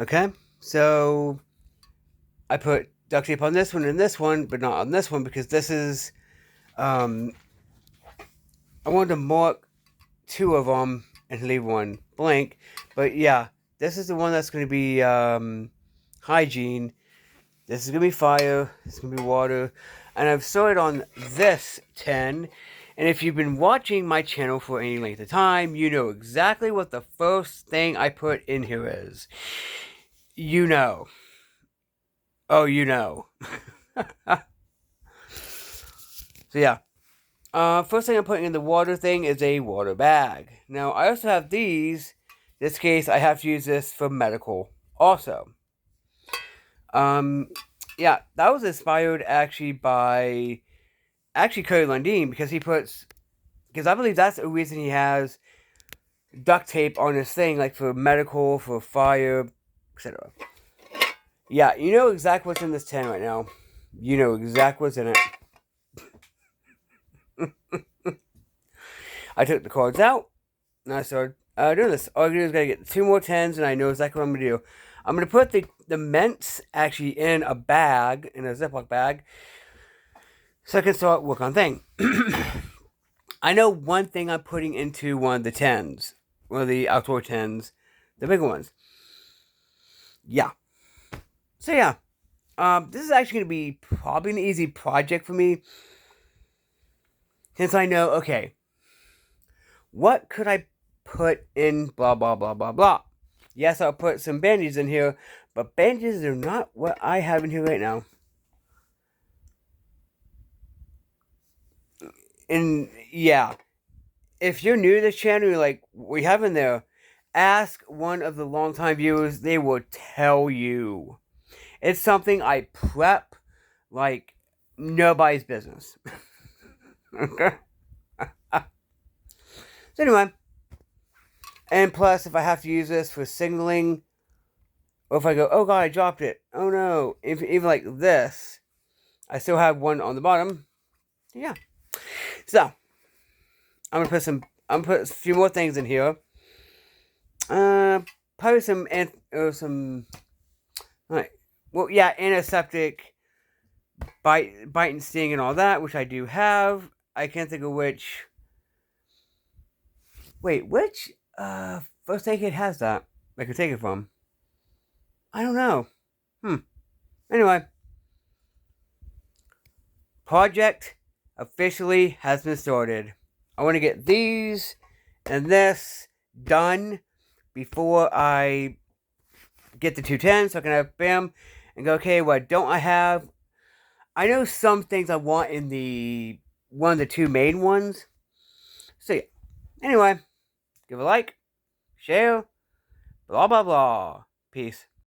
Okay, so I put duct tape on this one and this one, but not on this one because this is, um, I wanted to mark two of them and leave one blank. But yeah, this is the one that's going to be hygiene. This is going to be fire. This is going to be water. And I've started on this 10. And if you've been watching my channel for any length of time, you know exactly what the first thing I put in here is. You know. Oh, you know. So yeah. First thing I'm putting in the water thing is a water bag. Now, I also have these. In this case, I have to use this for medical also. Um, yeah, that was inspired actually by Cody Lundin because because I believe that's the reason he has duct tape on his thing, like for medical, for fire, etc. Yeah, you know exactly what's in this tin right now. You know exactly what's in it. I took the cards out and I started doing this. All I gotta do is gotta get two more tens, and I know exactly what I'm gonna do. I'm gonna put the mints actually in a bag, in a Ziploc bag, so I can start work on thing. I know one thing I'm putting into one of the tens, one of the outdoor tens, the bigger ones. Yeah. So yeah, this is actually gonna be probably an easy project for me, since I know. Okay, what could I put in? Blah blah blah blah blah. Yes, I'll put some bandages in here, but bandages are not what I have in here right now. And yeah, if you're new to this channel, you're like, we have in there, ask one of the longtime viewers. They will tell you. It's something I prep like nobody's business. Okay? So anyway, and plus, if I have to use this for signaling, or if I go, oh god, I dropped it. Oh no. Even like this, I still have one on the bottom. Yeah. So, I'm gonna put a few more things in here. Probably some, like, well, yeah, antiseptic, bite and sting and all that, which I do have. I can't think of which. Wait, which first aid kit has that? I could take it from. I don't know. Anyway, project officially has been started. I want to get these and this done before I get the 210, so I can have bam and go, okay, what don't I have? I know some things I want in the one of the two main ones. So yeah. Anyway, give a like, share, blah blah blah. Peace.